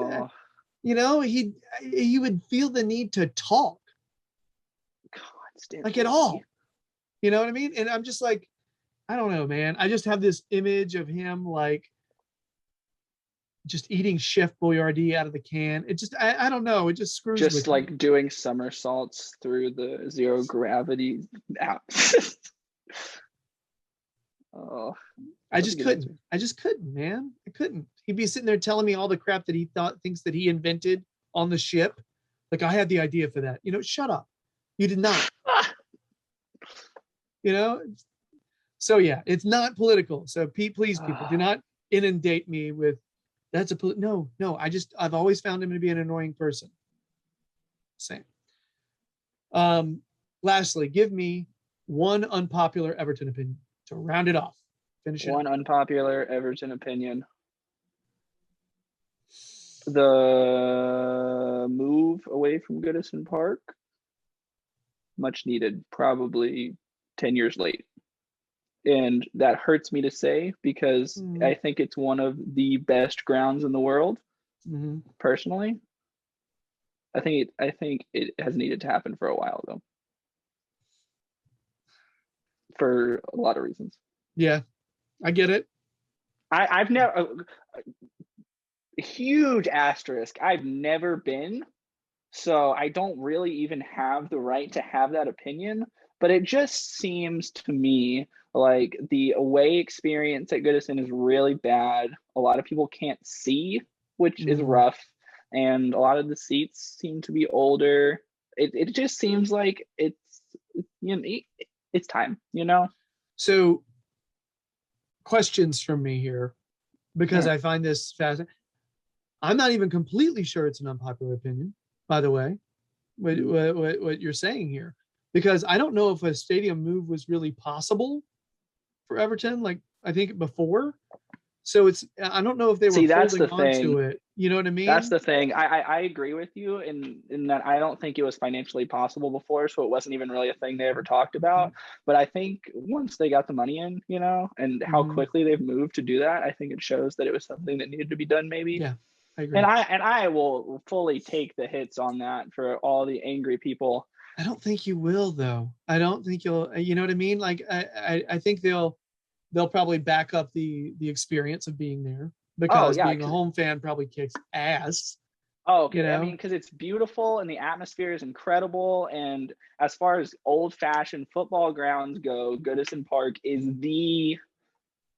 he would feel the need to talk. Constantly. Like at all. You know what I mean? And I'm just like, I don't know, man. I just have this image of him like just eating Chef Boyardee out of the can. It just, I don't know. It just screws with just like me. Doing somersaults through the zero gravity app. I just couldn't, man. I couldn't. He'd be sitting there telling me all the crap that he thinks that he invented on the ship. Like, I had the idea for that. Shut up. You did not. So yeah, it's not political. So please, people, do not inundate me with that's a no. I've always found him to be an annoying person. Same. Lastly, give me one unpopular Everton opinion to round it off. Finish it. One unpopular Everton opinion. The move away from Goodison Park, much needed, probably 10 years late. And that hurts me to say because I think it's one of the best grounds in the world. Personally, I think it has needed to happen for a while though, for a lot of reasons. Yeah, I get it. I've never a huge asterisk. I've never been, so I don't really even have the right to have that opinion. But it just seems to me like the away experience at Goodison is really bad. A lot of people can't see, which is rough. And a lot of the seats seem to be older. It just seems like it's time, So questions from me here, because I find this fascinating. I'm not even completely sure it's an unpopular opinion, by the way, what you're saying here. Because I don't know if a stadium move was really possible for Everton, like I think before. So I don't know if they were holding on to it. You know what I mean? That's the thing. I agree with you in that I don't think it was financially possible before, so it wasn't even really a thing they ever talked about. But I think once they got the money in, and how quickly they've moved to do that, I think it shows that it was something that needed to be done maybe. Yeah, I agree. And I will fully take the hits on that for all the angry people. I don't think you will, though. I don't think you'll. You know what I mean? Like I think they'll probably back up the experience of being there because being a home fan probably kicks ass. Oh, okay. I mean, because it's beautiful and the atmosphere is incredible. And as far as old-fashioned football grounds go, Goodison Park is the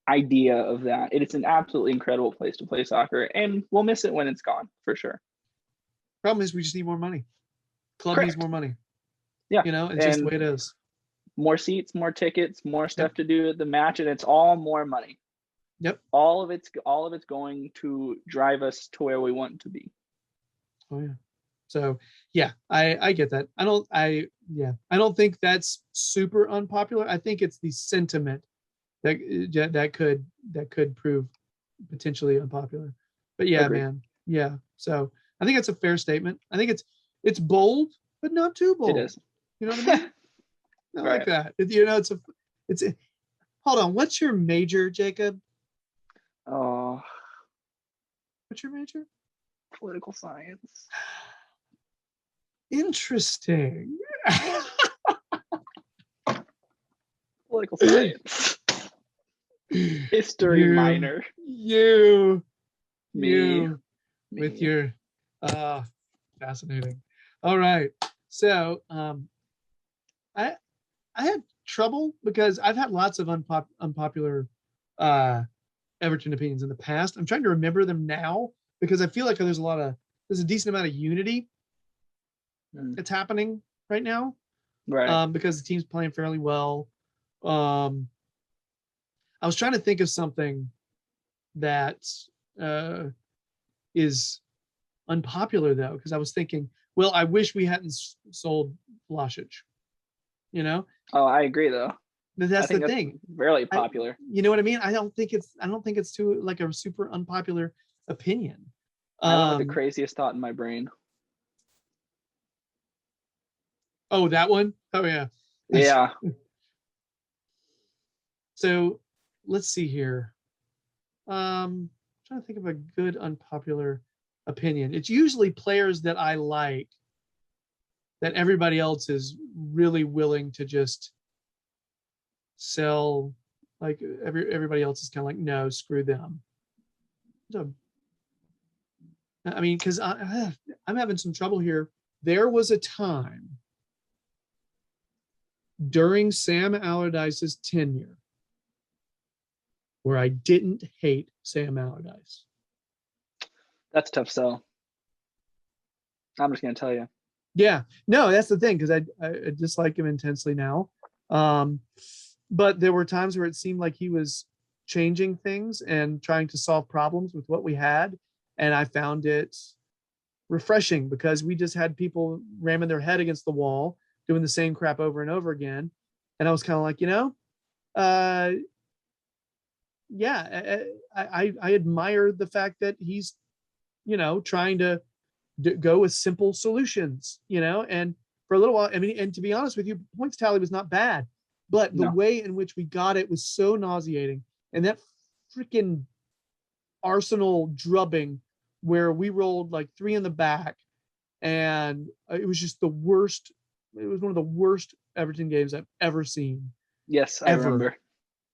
idea of that. It's an absolutely incredible place to play soccer, and we'll miss it when it's gone for sure. Problem is, we just need more money. Club needs more money. Yeah, it's just the way it is. More seats, more tickets, more stuff to do at the match, and it's all more money. Yep. All of it's going to drive us to where we want to be. Oh yeah. So yeah, I get that. I don't think that's super unpopular. I think it's the sentiment that could prove potentially unpopular. But yeah, Agreed. man. Yeah. So I think it's a fair statement. I think it's bold, but not too bold. It is. You know what I mean? I like that. It's hold on. What's your major, Jacob? Oh. What's your major? Political science. Interesting. Political science. History minor. You Me. with your fascinating. All right. So I had trouble because I've had lots of unpopular Everton opinions in the past. I'm trying to remember them now because I feel like there's a decent amount of unity that's happening right now. Right. Because the team's playing fairly well. I was trying to think of something that is unpopular though, because I was thinking, well, I wish we hadn't sold Vlasic. Oh, I agree though. But that's the thing. Really popular. You know what I mean? I don't think it's too like a super unpopular opinion. I went with the craziest thought in my brain. Oh, that one? Oh yeah. Yeah. So let's see here. I'm trying to think of a good unpopular opinion. It's usually players that I like that everybody else is really willing to just sell. Like everybody else is kind of like, no, screw them. So, I mean, because I'm having some trouble here. There was a time during Sam Allardyce's tenure where I didn't hate Sam Allardyce. That's a tough sell. I'm just going to tell you. Yeah, no, that's the thing, because I dislike him intensely now. But there were times where it seemed like he was changing things and trying to solve problems with what we had. And I found it refreshing because we just had people ramming their head against the wall, doing the same crap over and over again. And I was kind of like, yeah, I admire the fact that he's, trying to go with simple solutions, and for a little while, I mean, and to be honest with you, points tally was not bad, but the way in which we got it was so nauseating. And that freaking Arsenal drubbing where we rolled like 3 in the back, and it was just the worst. It was one of the worst Everton games I've ever seen. Yes, I remember.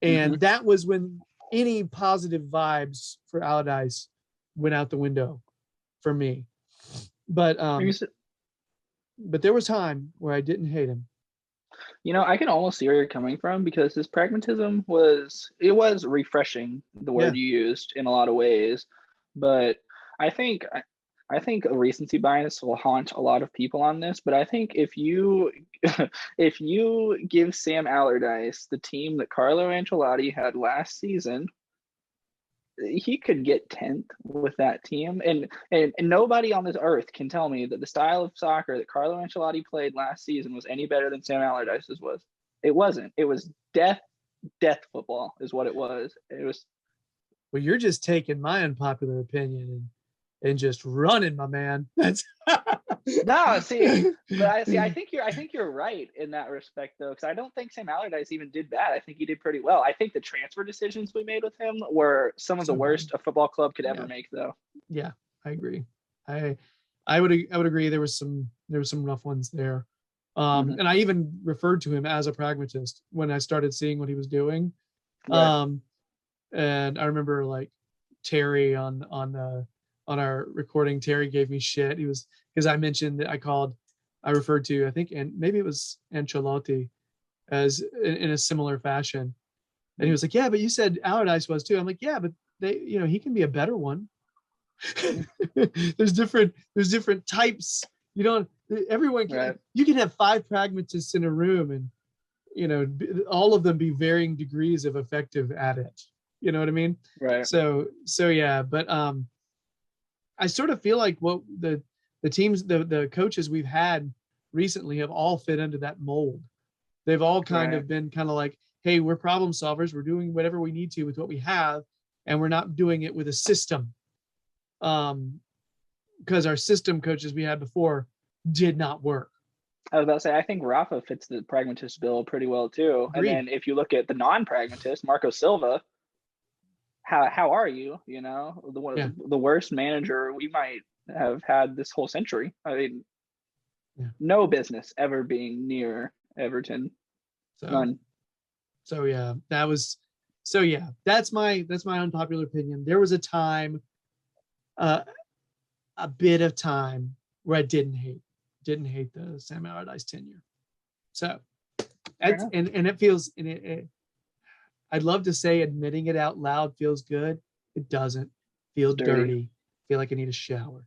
And that was when any positive vibes for Allardyce went out the window for me. But there was time where I didn't hate him. I can almost see where you're coming from because his pragmatism was refreshing, the word you used, in a lot of ways. But I think a recency bias will haunt a lot of people on this. But I think if you give Sam Allardyce the team that Carlo Ancelotti had last season, he could get 10th with that team, and nobody on this earth can tell me that the style of soccer that Carlo Ancelotti played last season was any better than Sam Allardyce's was. It wasn't. It was death football is what it was. It was. Well, you're just taking my unpopular opinion and just running, my man. That's No, see, but I think you're right in that respect, though, because I don't think Sam Allardyce even did bad. I think he did pretty well. I think the transfer decisions we made with him were some of the worst a football club could ever make, though. Yeah, I agree. I would agree. There was some rough ones there, and I even referred to him as a pragmatist when I started seeing what he was doing. Right. And I remember like Terry on our recording, Terry gave me shit. He was, because I mentioned that I referred to, I think, and maybe it was Ancelotti as in a similar fashion. And he was like, yeah, but you said Allardyce was too. I'm like, yeah, but he can be a better one. There's different types. Everyone can, right. You can have 5 pragmatists in a room and, all of them be varying degrees of effective at it. You know what I mean? Right. So yeah, but, I sort of feel like what the teams, the coaches we've had recently have all fit into that mold. They've all kind of been kind of like, hey, we're problem solvers. We're doing whatever we need to with what we have, and we're not doing it with a system. Because our system coaches we had before did not work. I was about to say, I think Rafa fits the pragmatist bill pretty well too. Agreed. And then if you look at the non-pragmatist, Marco Silva, how are you? The worst manager we might have had this whole century. I mean, no business ever being near Everton. None. So yeah, that's my unpopular opinion. There was a time, a bit of time where I didn't hate the Sam Allardyce tenure. So that's and it feels I'd love to say admitting it out loud feels good. It doesn't. Feel dirty. Feel like I need a shower.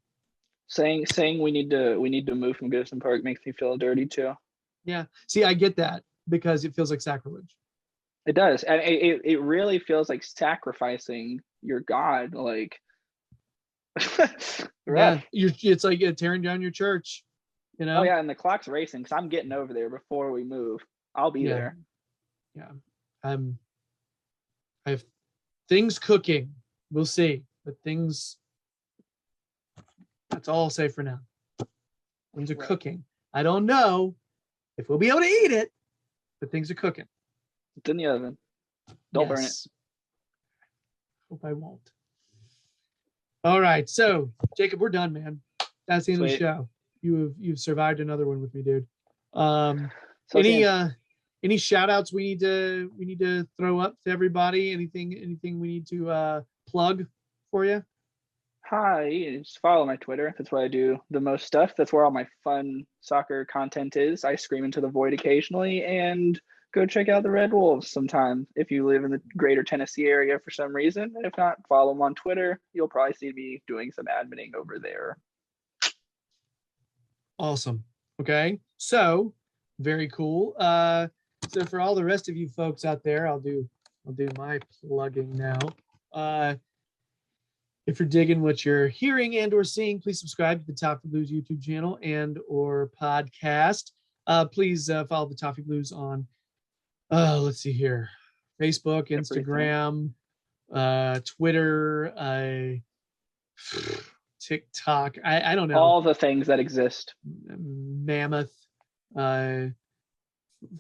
Saying we need to move from Goodison Park makes me feel dirty too. Yeah. See, I get that because it feels like sacrilege. It does. And it really feels like sacrificing your God. Like yeah, it's like tearing down your church. You know? Oh yeah, and the clock's racing because I'm getting over there before we move. I'll be there. Yeah. I have things cooking. We'll see. But that's all I'll say for now. Things are cooking. I don't know if we'll be able to eat it, but things are cooking. It's in the oven. Don't burn it. Hope I won't. All right. So, Jacob, we're done, man. That's the end of the show. You've survived another one with me, dude. Any shout outs we need to throw up to everybody? Anything we need to plug for you? Hi, just follow my Twitter. That's where I do the most stuff. That's where all my fun soccer content is. I scream into the void occasionally, and go check out the Red Wolves sometime if you live in the greater Tennessee area for some reason. And if not, follow them on Twitter. You'll probably see me doing some adminning over there. Awesome. Okay. So very cool. So for all the rest of you folks out there, I'll do my plugging now. If you're digging what you're hearing and or seeing, please subscribe to the Toffee Blues YouTube channel and or podcast. Please follow the Toffee Blues on, let's see here, Facebook, Instagram, Twitter, TikTok. I don't know. All the things that exist. Mammoth,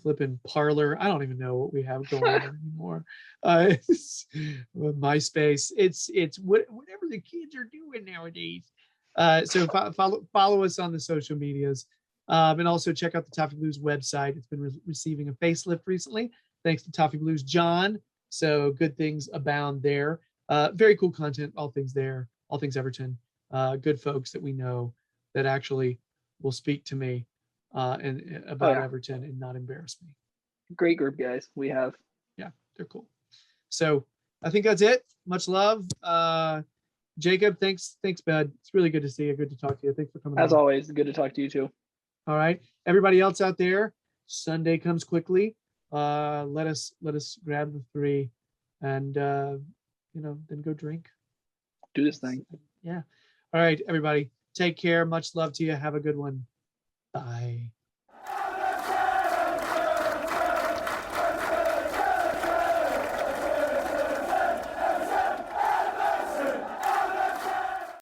flipping Parlor. I don't even know what we have going on anymore. MySpace. It's whatever the kids are doing nowadays. So follow us on the social medias, and also check out the Toffee Blues website. It's been receiving a facelift recently, thanks to Toffee Blues John. So good things abound there. Very cool content. All things there. All things Everton. Good folks that we know that actually will speak to me and about Everton and not embarrass me. Great group, guys. We have. Yeah, they're cool. So I think that's it. Much love. Jacob, thanks, bud. It's really good to see you. Good to talk to you. Thanks for coming. As always, good to talk to you too. All right. Everybody else out there, Sunday comes quickly. Let us grab the 3 and then go drink. Do this thing. Yeah. All right, everybody. Take care. Much love to you. Have a good one. Bye.